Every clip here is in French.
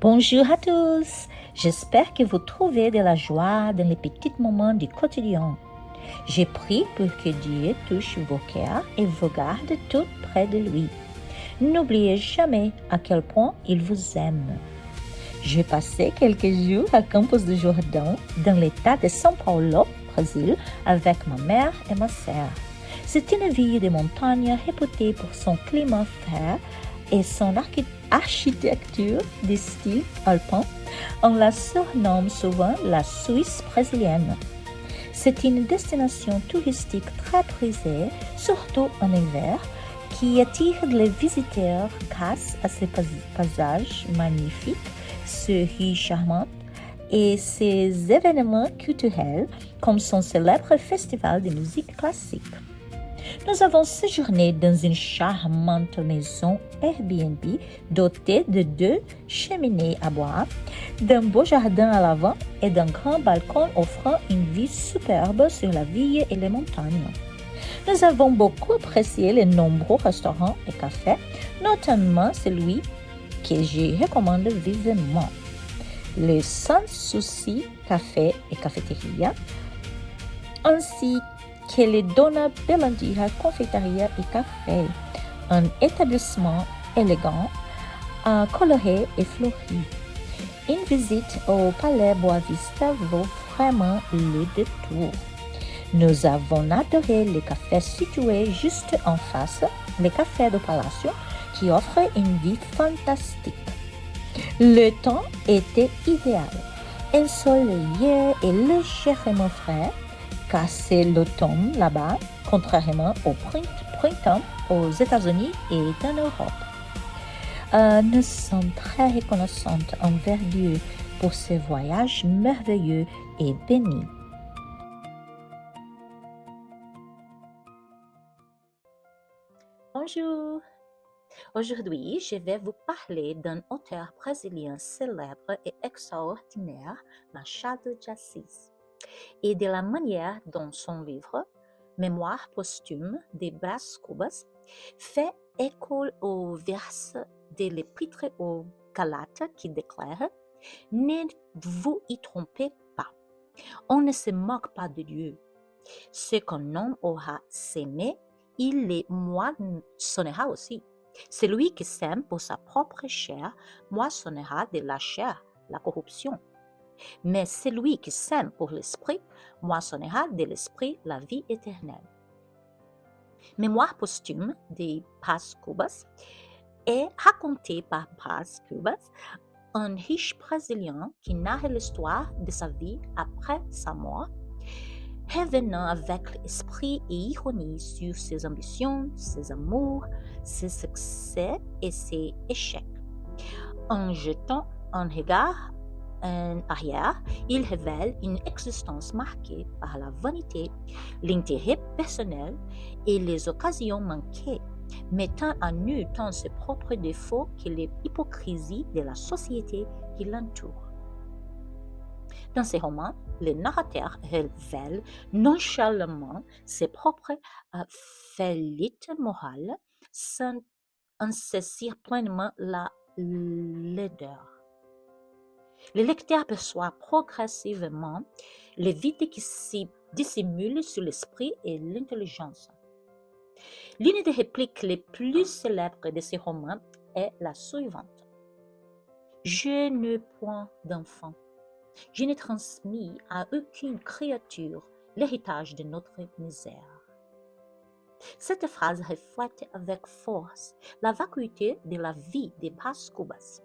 Bonjour à tous, j'espère que vous trouvez de la joie dans les petits moments du quotidien. J'ai prié pour que Dieu touche vos cœurs et vous garde tout près de lui. N'oubliez jamais à quel point il vous aime. J'ai passé quelques jours à Campos do Jordão, dans l'état de São Paulo, Brésil, avec ma mère et ma sœur. C'est une ville de montagne réputée pour son climat frais et son architecture de style alpin. On la surnomme souvent la Suisse brésilienne. C'est une destination touristique très prisée, surtout en hiver, qui attire les visiteurs grâce à ses paysages magnifiques, ses rues charmantes et ses événements culturels comme son célèbre festival de musique classique. Nous avons séjourné dans une charmante maison Airbnb dotée de 2 cheminées à bois, d'un beau jardin à l'avant et d'un grand balcon offrant une vue superbe sur la ville et les montagnes. Nous avons beaucoup apprécié les nombreux restaurants et cafés, notamment celui que je recommande vivement, le Sans Souci Café et Cafétéria, ainsi que le Dona Belandira Confeitaria et Café, un établissement élégant, coloré et fleuri. Une visite au Palais Boavista vaut vraiment le détour. Nous avons adoré le café situé juste en face, le Café do Palacio, qui offre une vue fantastique. Le temps était idéal, ensoleillé et légèrement frais, car c'est l'automne là-bas, contrairement au printemps aux États-Unis et en Europe. Nous sommes très reconnaissantes envers Dieu pour ce voyage merveilleux et béni. Bonjour! Aujourd'hui, je vais vous parler d'un auteur brésilien célèbre et extraordinaire, Machado de Assis, et de la manière dont son livre, Mémoire posthume de Brás Cubas, fait écho au vers de l'Épître aux Galates qui déclare « Ne vous y trompez pas, on ne se moque pas de Dieu. Ce qu'un homme aura sémé, il les moissonnera aussi. Celui qui sème pour sa propre chair moissonnera de la chair la corruption. Mais celui qui sème pour l'esprit moissonnera de l'esprit la vie éternelle. » Mémoire posthume de Brás Cubas est raconté par Brás Cubas, un riche Brésilien qui narre l'histoire de sa vie après sa mort, revenant avec esprit et ironie sur ses ambitions, ses amours, ses succès et ses échecs. En jetant un regard en arrière, il révèle une existence marquée par la vanité, l'intérêt personnel et les occasions manquées, mettant à nu tant ses propres défauts que l'hypocrisie de la société qui l'entoure. Dans ses romans, le narrateur révèle nonchalamment ses propres faillites morales sans en saisir pleinement la laideur. Le lecteur perçoit progressivement le vide qui s'y dissimule sur l'esprit et l'intelligence. L'une des répliques les plus célèbres de ces romans est la suivante. « Je n'ai point d'enfant. Je n'ai transmis à aucune créature l'héritage de notre misère. » Cette phrase reflète avec force la vacuité de la vie de Brás Cubas.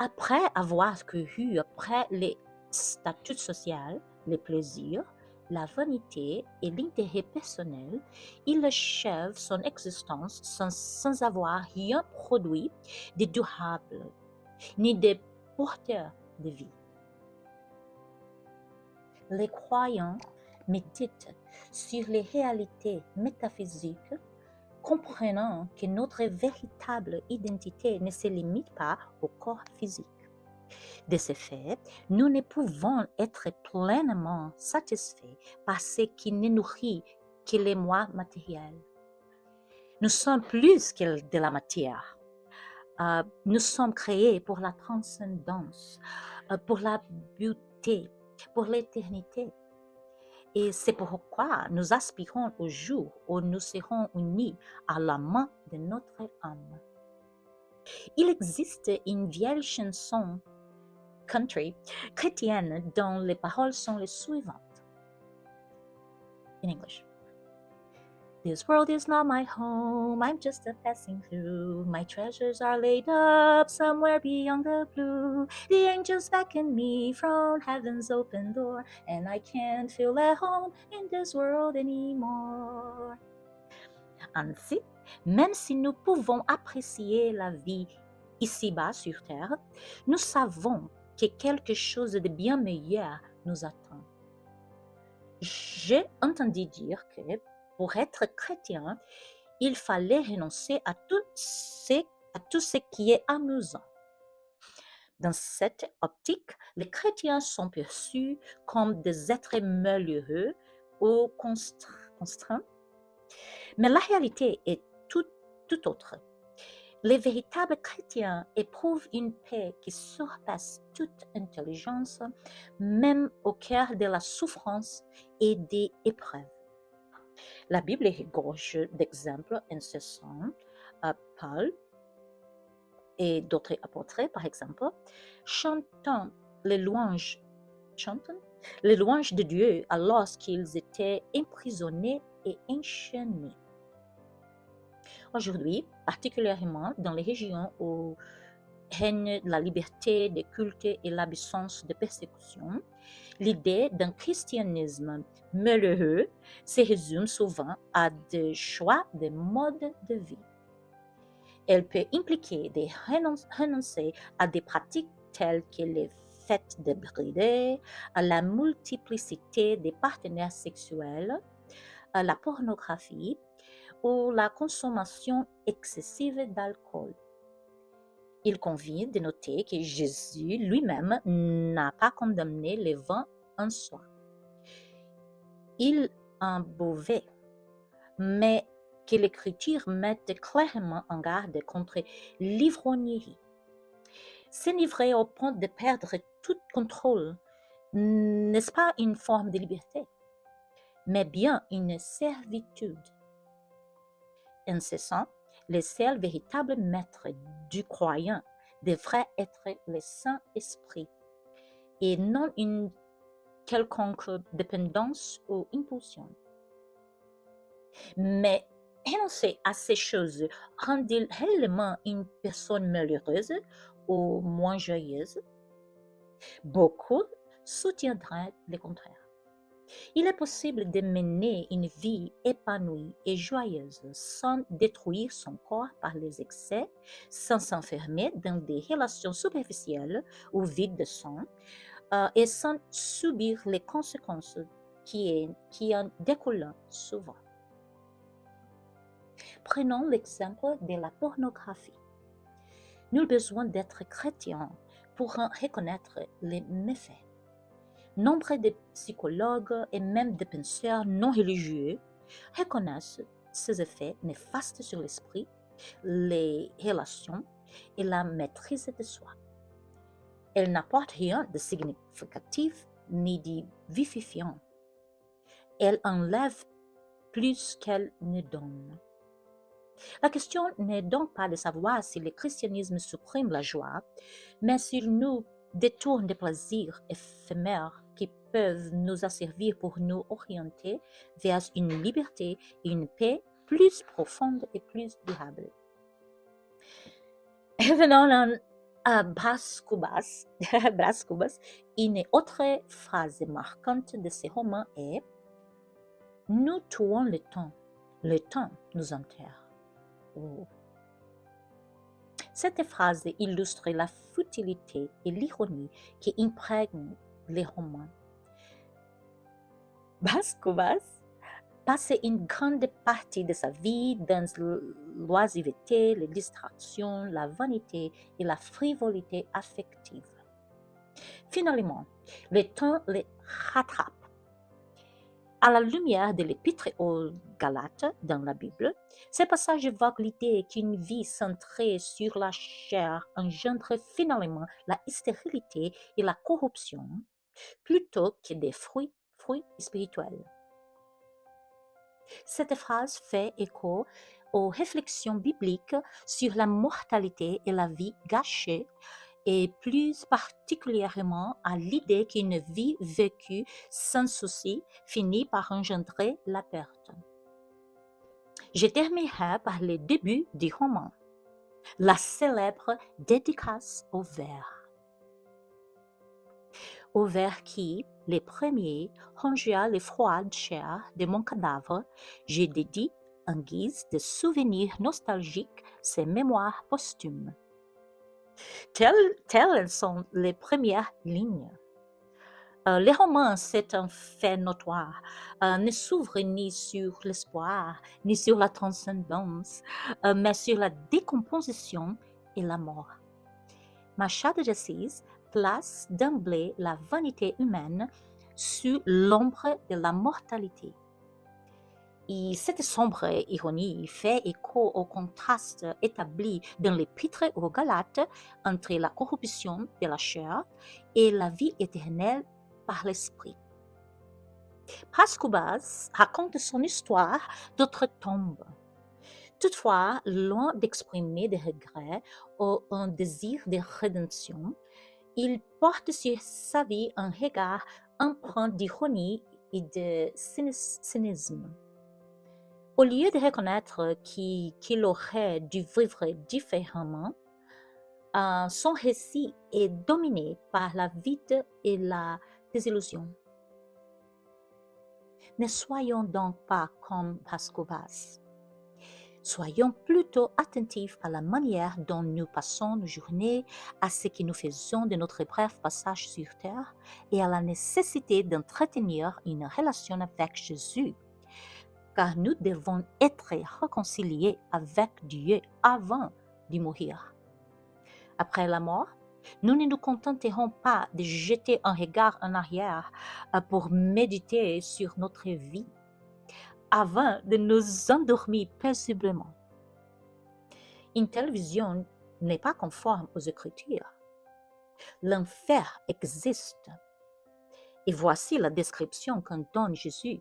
Après avoir couru après les statuts sociaux, les plaisirs, la vanité et l'intérêt personnel, il achève son existence sans avoir rien produit de durable, ni de porteur de vie. Les croyants méditent sur les réalités métaphysiques, comprenant que notre véritable identité ne se limite pas au corps physique. De ce fait, nous ne pouvons être pleinement satisfaits par ce qui ne nourrit que les moi matériels. Nous sommes plus que de la matière. Nous sommes créés pour la transcendance, pour la beauté, pour l'éternité. Et c'est pourquoi nous aspirons au jour où nous serons unis à la main de notre âme. Il existe une vieille chanson country chrétienne dont les paroles sont les suivantes. In English. This world is not my home, I'm just a passing through. My treasures are laid up somewhere beyond the blue. The angels beckon me from heaven's open door, and I can't feel at home in this world anymore. Ainsi, même si nous pouvons apprécier la vie ici-bas sur Terre, nous savons que quelque chose de bien meilleur nous attend. J'ai entendu dire que pour être chrétien, il fallait renoncer à tout ce qui est amusant. Dans cette optique, les chrétiens sont perçus comme des êtres malheureux ou contraints. Mais la réalité est tout autre. Les véritables chrétiens éprouvent une paix qui surpasse toute intelligence, même au cœur de la souffrance et des épreuves. La Bible regorge d'exemples incessants. Paul et d'autres apôtres, par exemple, chantant les louanges de Dieu alors qu'ils étaient emprisonnés et enchaînés. Aujourd'hui, particulièrement dans les régions où règne la liberté de culte et l'absence de persécution, l'idée d'un christianisme malheureux se résume souvent à des choix de mode de vie. Elle peut impliquer de renoncer à des pratiques telles que les fêtes de brider, à la multiplicité des partenaires sexuels, à la pornographie ou la consommation excessive d'alcool. Il convient de noter que Jésus lui-même n'a pas condamné le vin en soi. Il en buvait, mais que l'Écriture mette clairement en garde contre l'ivrognerie. S'enivrer au point de perdre tout contrôle, n'est-ce pas une forme de liberté, mais bien une servitude. Incessant, le seul véritable maître du croyant devrait être le Saint-Esprit et non une quelconque dépendance ou impulsion. Mais renoncer à ces choses rend-il réellement une personne malheureuse ou moins joyeuse? Beaucoup soutiendraient le contraire. Il est possible de mener une vie épanouie et joyeuse sans détruire son corps par les excès, sans s'enfermer dans des relations superficielles ou vides de sens, et sans subir les conséquences qui en découlent souvent. Prenons l'exemple de la pornographie. Nul besoin d'être chrétien pour en reconnaître les méfaits. Nombre de psychologues et même de penseurs non religieux reconnaissent ces effets néfastes sur l'esprit, les relations et la maîtrise de soi. Elle n'apporte rien de significatif ni de vivifiant. Elle enlève plus qu'elle ne donne. La question n'est donc pas de savoir si le christianisme supprime la joie, mais s'il nous détourne des plaisirs éphémères qui peuvent nous asservir pour nous orienter vers une liberté et une paix plus profonde et plus durable. Revenons à Bras Cubas, une autre phrase marquante de ce roman est « Nous tuons le temps nous enterre ». Oh. Cette phrase illustre la futilité et l'ironie qui imprègnent les romans. Bras Cubas passe une grande partie de sa vie dans l'oisiveté, les distractions, la vanité et la frivolité affective. Finalement, le temps les rattrape. À la lumière de l'Épître aux Galates dans la Bible, ces passages évoquent l'idée qu'une vie centrée sur la chair engendre finalement la stérilité et la corruption plutôt que des fruits spirituels. Cette phrase fait écho aux réflexions bibliques sur la mortalité et la vie gâchée, et plus particulièrement à l'idée qu'une vie vécue sans souci finit par engendrer la perte. Je terminerai par le début du roman, la célèbre dédicace au ver. Au ver qui, les premiers, rongea les froides chairs de mon cadavre, je dédie, en guise de souvenir nostalgique, ces mémoires posthumes. Telles sont les premières lignes. Les romans, c'est un fait notoire, ne s'ouvrent ni sur l'espoir, ni sur la transcendance, mais sur la décomposition et la mort. Machado de Assis place d'emblée la vanité humaine sous l'ombre de la mortalité. Et cette sombre ironie fait écho au contraste établi dans l'Épître aux Galates entre la corruption de la chair et la vie éternelle par l'esprit. Paz Cubas raconte son histoire d'outre-tombe. Toutefois, loin d'exprimer des regrets ou un désir de rédemption, il porte sur sa vie un regard empreint d'ironie et de cynisme. Au lieu de reconnaître qu'il aurait dû vivre différemment, son récit est dominé par la vide et la désillusion. Ne soyons donc pas comme Paz Cubas. Soyons plutôt attentifs à la manière dont nous passons nos journées, à ce que nous faisons de notre bref passage sur Terre et à la nécessité d'entretenir une relation avec Jésus, car nous devons être réconciliés avec Dieu avant de mourir. Après la mort, nous ne nous contenterons pas de jeter un regard en arrière pour méditer sur notre vie, avant de nous endormir paisiblement. Une telle vision n'est pas conforme aux Écritures. L'enfer existe. Et voici la description qu'en donne Jésus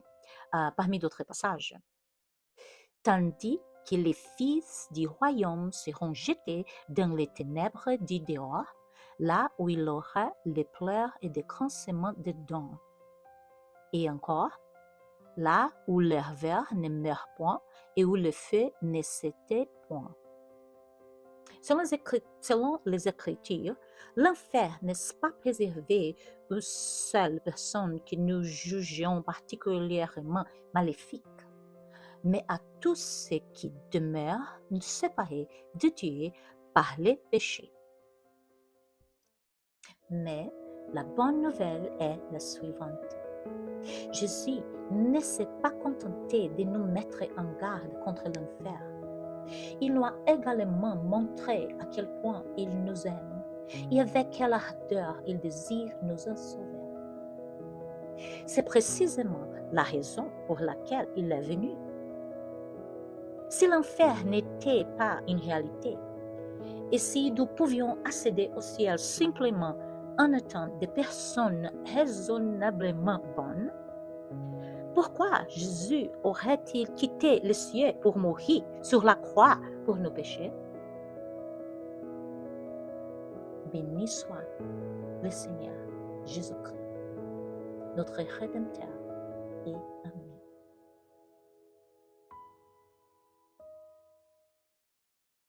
parmi d'autres passages. Tandis que les fils du royaume seront jetés dans les ténèbres du dehors, là où il y aura les pleurs et des grincements de dents. Et encore, là où leur ver ne meurt point et où le feu ne s'éteint point. Selon les Écritures, l'enfer n'est pas préservé aux seules personnes que nous jugeons particulièrement maléfiques, mais à tous ceux qui demeurent séparés de Dieu par les péchés. Mais la bonne nouvelle est la suivante. Jésus ne s'est pas contenté de nous mettre en garde contre l'enfer. Il nous a également montré à quel point il nous aime et avec quelle ardeur il désire nous en sauver. C'est précisément la raison pour laquelle il est venu. Si l'enfer n'était pas une réalité, et si nous pouvions accéder au ciel simplement en étant des personnes raisonnablement bonnes, pourquoi Jésus aurait-il quitté les cieux pour mourir sur la croix pour nos péchés? Béni soit le Seigneur Jésus-Christ, notre Rédempteur et ami.